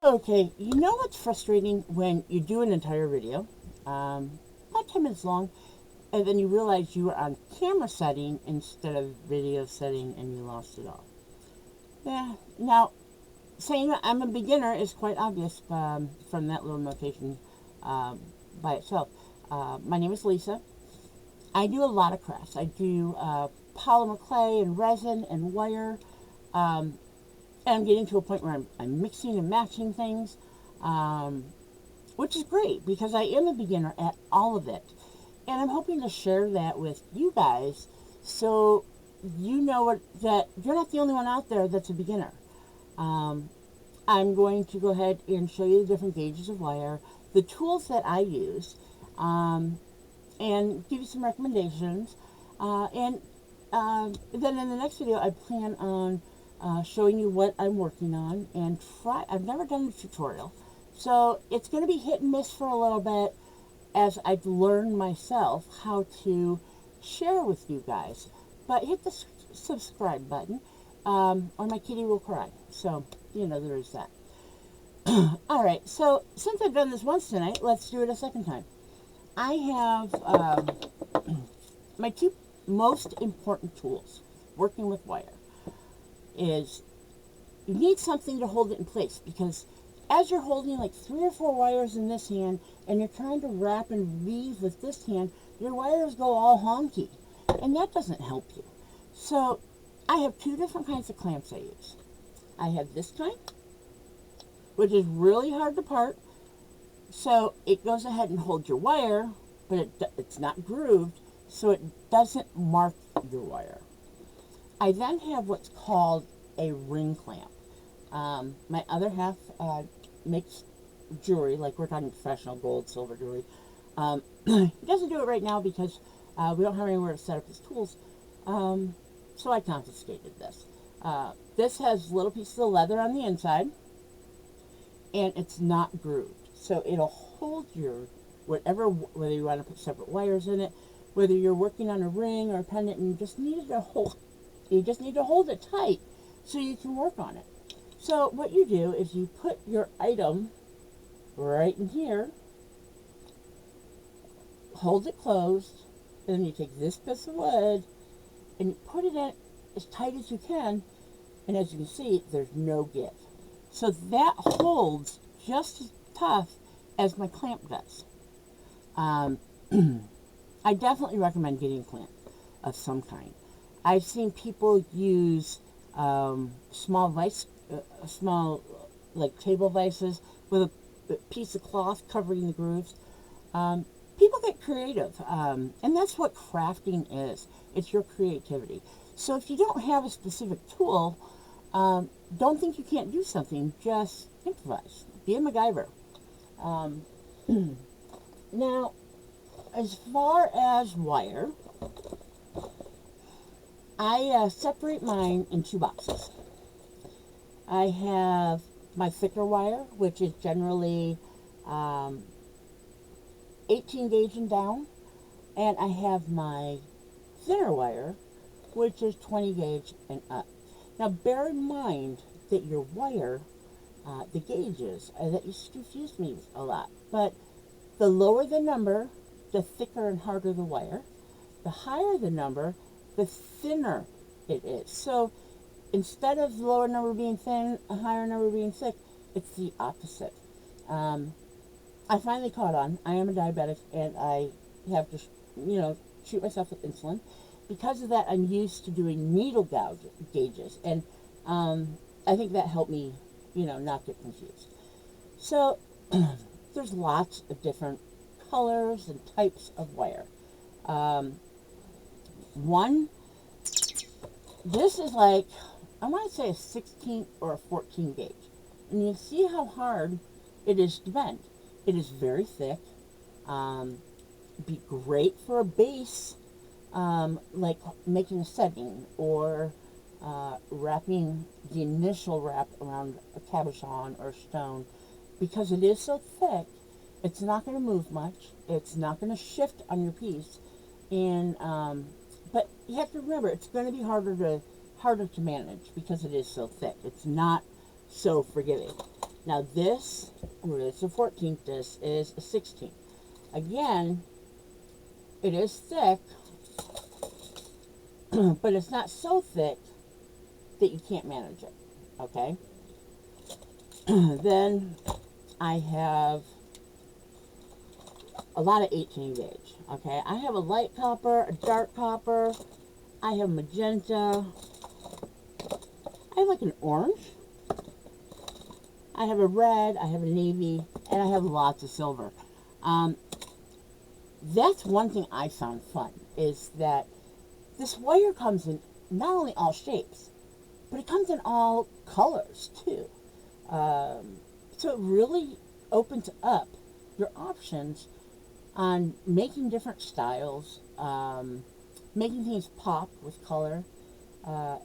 Okay, you know what's frustrating when you do an entire video, about 10 minutes long, and then you realize you were on camera setting instead of video setting and you lost it all. Yeah, now, saying that I'm a beginner is quite obvious from that little notation um, by itself. My name is Lisa. I do a lot of crafts. I do polymer clay and resin and wire. Um, and I'm getting to a point where I'm mixing and matching things. Um, which is great because I am a beginner at all of it. And I'm hoping to share that with you guys so you know that you're not the only one out there that's a beginner. Um, I'm going to go ahead and show you the different gauges of wire, the tools that I use, um, and give you some recommendations. And then in the next video, I plan on showing you what I'm working on and try. I've never done a tutorial, so it's going to be hit and miss for a little bit as I've learned myself how to share with you guys. But hit the subscribe button, or my kitty will cry. So there is that. All right. So since I've done this once tonight, let's do it a second time. I have my two most important tools working with wire is you need something to hold it in place because as you're holding like 3 or 4 wires in this hand and you're trying to wrap and weave with this hand, your wires go all honky and that doesn't help you. So I have two different kinds of clamps I use. I have this kind, which is really hard to part, so it goes ahead and holds your wire, but it's not grooved, so it doesn't mark your wire. I then have what's called a ring clamp. My other half makes jewelry, like we're talking professional gold, silver jewelry. He doesn't do it right now because we don't have anywhere to set up his tools, so I confiscated this. This has little pieces of leather on the inside, and it's not grooved. So it'll hold your whether you want to put separate wires in it, whether you're working on a ring or a pendant and you just need to hold it tight so you can work on it. So what you do is you put your item right in here, hold it closed, and then you take this piece of wood and you put it in as tight as you can, and as you can see, there's no give. So that holds just as tough as my clamp does. Um, I definitely recommend getting a clamp of some kind. I've seen people use small like table vices with a piece of cloth covering the grooves. Um, People get creative, and that's what crafting is. It's your creativity. So if you don't have a specific tool, don't think you can't do something. Just improvise. Be a MacGyver. Um, Now, as far as wire, I separate mine in two boxes. I have my thicker wire, which is generally um, 18 gauge and down, and I have my thinner wire, which is 20 gauge and up. Now, bear in mind that your wire, the gauges, that used to confuse me a lot, but the lower the number, the thicker and harder the wire. The higher the number, the thinner it is. So instead of the lower number being thin, a higher number being thick, it's the opposite. Um, I finally caught on. I am a diabetic and I have to, shoot myself with insulin. Because of that, I'm used to doing needle gauges. And I think that helped me, not get confused. So there's lots of different colors and types of wire. Um, one, this is like, I want to say a 16 or a 14 gauge. And you see how hard it is to bend. It is very thick. Um, be great for a base, like making a setting or wrapping the initial wrap around a cabochon or stone. Because it is so thick, it's not going to move much. It's not going to shift on your piece. And but you have to remember, it's going to be harder to manage because it is so thick. It's not so forgiving. Now this, it's a 14th, this is a 16th. Again, it is thick, but it's not so thick that you can't manage it, okay? Then I have a lot of 18 gauge, okay? I have a light copper, a dark copper, I have magenta, I have like an orange, I have a red, I have a navy, and I have lots of silver. That's one thing I found fun, is that this wire comes in not only all shapes, but it comes in all colors too. So it really opens up your options on making different styles, making things pop with color,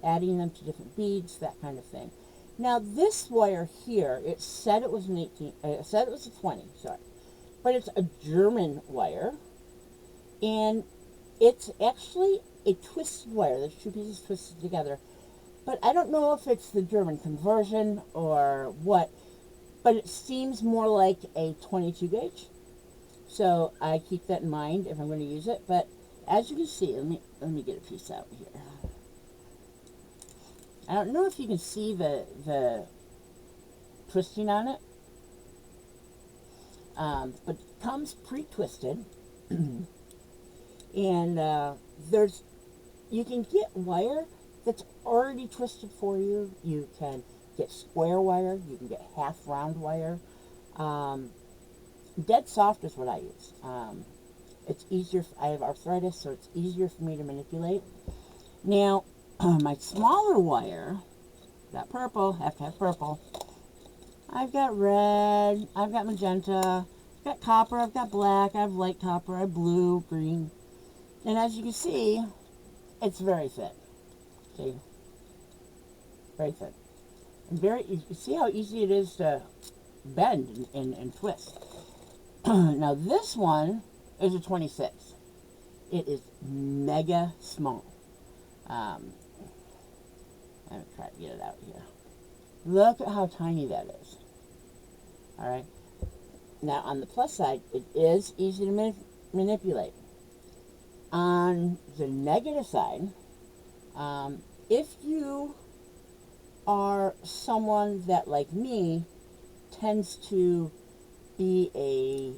adding them to different beads, that kind of thing. Now this wire here, it said it was an 18, it said it was a 20, sorry, but it's a German wire, and it's actually a twisted wire. There's two pieces twisted together, but I don't know if it's the German conversion or what, but it seems more like a 22 gauge. So I keep that in mind if I'm going to use it. But as you can see, let me get a piece out here. I don't know if you can see the twisting on it, but it comes pre-twisted, and you can get wire that's already twisted for you. You can get square wire, you can get half round wire. Dead soft is what I use. It's easier, I have arthritis, so it's easier for me to manipulate. Now, my smaller wire, got purple, have to have purple. I've got red, I've got magenta, I've got copper, I've got black, I have light copper, I have blue, green. And as you can see, it's very thin. See? Very thin. And you see how easy it is to bend and twist. Now this one is a 26. It is mega small. I'm going to try to get it out here. Look at how tiny that is. Alright. Now on the plus side, it is easy to manipulate. On the negative side, if you are someone that, like me, tends to be a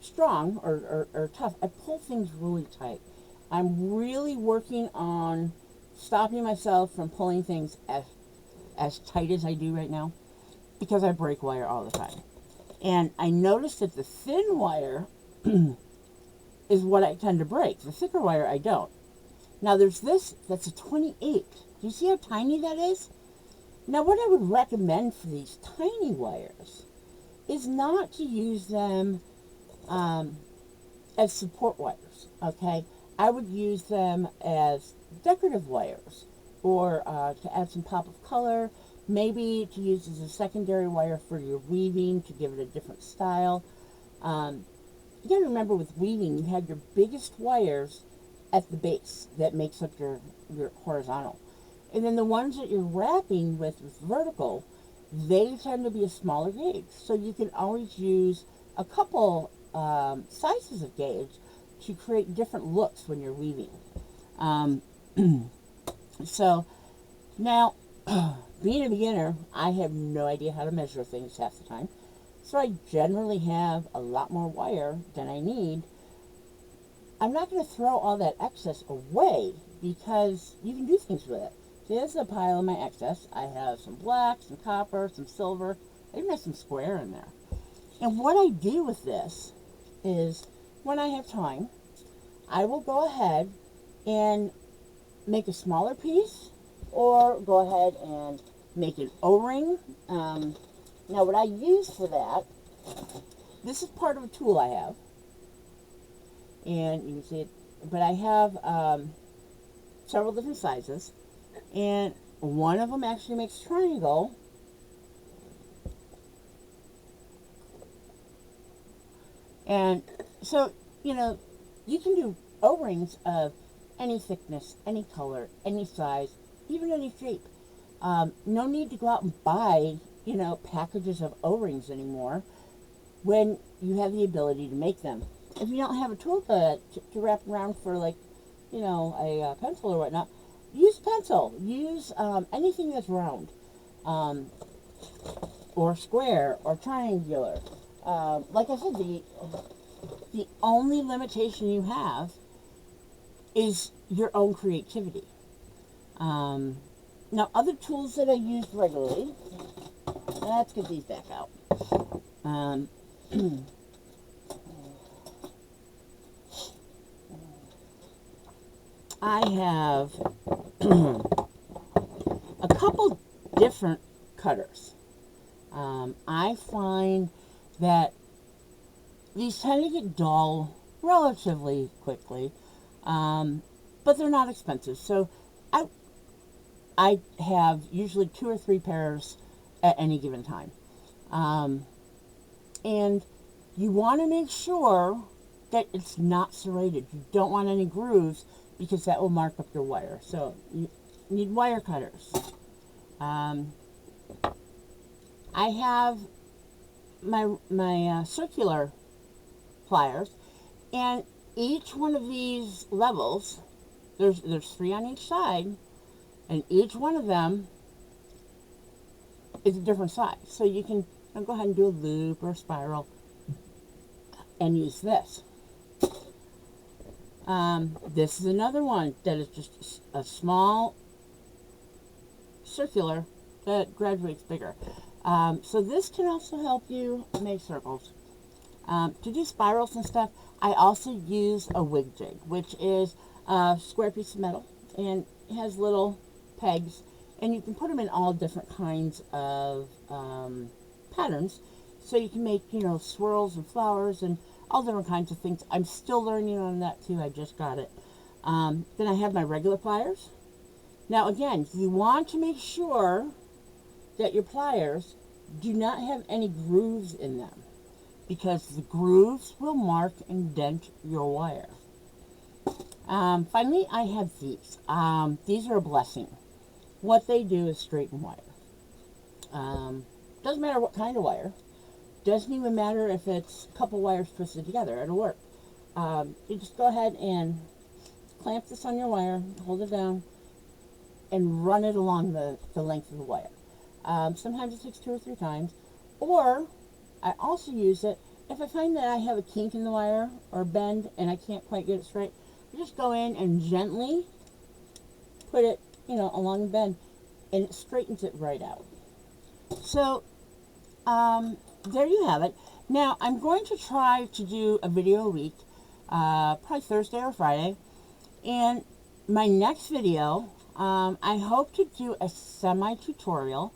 strong or tough, I pull things really tight. I'm really working on stopping myself from pulling things as tight as I do right now, because I break wire all the time. And I noticed that the thin wire is what I tend to break. The thicker wire, I don't. Now there's this, that's a 28. Do you see how tiny that is? Now what I would recommend for these tiny wires is not to use them as support wires, okay? I would use them as decorative wires, or to add some pop of color, maybe to use as a secondary wire for your weaving to give it a different style. You gotta remember, with weaving, you have your biggest wires at the base that makes up your horizontal. And then the ones that you're wrapping with vertical, they tend to be a smaller gauge. So you can always use a couple sizes of gauge to create different looks when you're weaving. So now, being a beginner, I have no idea how to measure things half the time. So I generally have a lot more wire than I need. I'm not going to throw all that excess away, because you can do things with it. See, this is a pile of my excess. I have some black, some copper, some silver. I even have some square in there. And what I do with this is, when I have time, I will go ahead and make a smaller piece, or go ahead and make an O-ring. Now what I use for that, this is part of a tool I have, and you can see it, but I have several different sizes, and one of them actually makes a triangle. And so, you know, you can do O-rings of any thickness, any color, any size, even any shape. No need to go out and buy, you know, packages of O-rings anymore when you have the ability to make them. If you don't have a tool to wrap around for, like, you know, a pencil or whatnot, use pencil. Use anything that's round, or square, or triangular. Like I said, the only limitation you have is your own creativity. Now, other tools that I use regularly, let's get these back out. I have a couple different cutters. I find that these tend to get dull relatively quickly, but they're not expensive. So I have usually 2 or 3 pairs at any given time. And you want to make sure that it's not serrated. You don't want any grooves because that will mark up your wire. So you need wire cutters. I have my circular pliers, and each one of these levels, there's 3 on each side, and each one of them is a different size. So you can go ahead and do a loop or a spiral and use this. This is another one that is just a small circular that graduates bigger. So this can also help you make circles. To do spirals and stuff, I also use a wig jig, which is a square piece of metal, and it has little pegs, and you can put them in all different kinds of patterns. So you can make, you know, swirls and flowers and all different kinds of things. I'm still learning on that too. I just got it. Then I have my regular pliers. Now again, you want to make sure that your pliers do not have any grooves in them, because the grooves will mark and dent your wire. Finally, I have these. These are a blessing. What they do is straighten wire. Doesn't matter what kind of wire. Doesn't even matter if it's a couple wires twisted together. It'll work. You just go ahead and clamp this on your wire, hold it down, and run it along the length of the wire. Sometimes it takes 2 or 3 times. Or I also use it if I find that I have a kink in the wire or a bend and I can't quite get it straight. I just go in and gently put it, you know, along the bend, and it straightens it right out. So there you have it. Now I'm going to try to do a video a week, probably Thursday or Friday. And my next video, I hope to do a semi-tutorial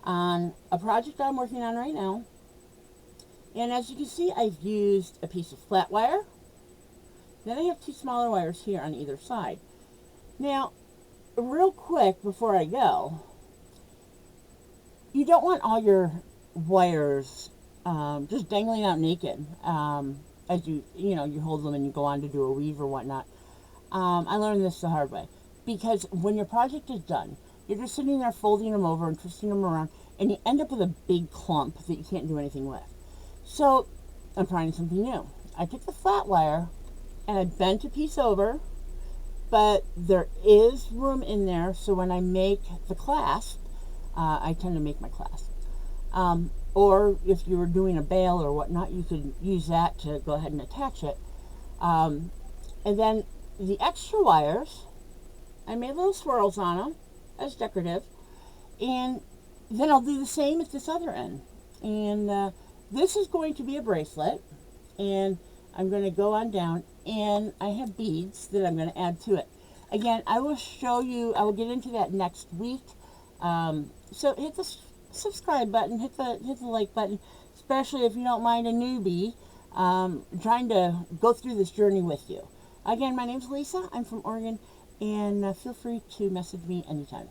on a project I'm working on right now. And as you can see, I've used a piece of flat wire. Then I have 2 smaller wires here on either side. Now, real quick before I go, you don't want all your wires just dangling out naked as you hold them and you go on to do a weave or whatnot. I learned this the hard way, because when your project is done, you're just sitting there folding them over and twisting them around, and you end up with a big clump that you can't do anything with. So I'm trying something new. I took the flat wire and I bent a piece over, but there is room in there, so when I make the clasp, I tend to make my clasp. Or if you were doing a bail or whatnot, you could use that to go ahead and attach it. And then the extra wires, I made little swirls on them as decorative, and then I'll do the same at this other end. And this is going to be a bracelet, and I'm going to go on down, and I have beads that I'm going to add to it. Again, I will show you, I will get into that next week. So hit the subscribe button, hit the like button, especially if you don't mind a newbie trying to go through this journey with you. Again, my name's Lisa. I'm from Oregon, and feel free to message me anytime.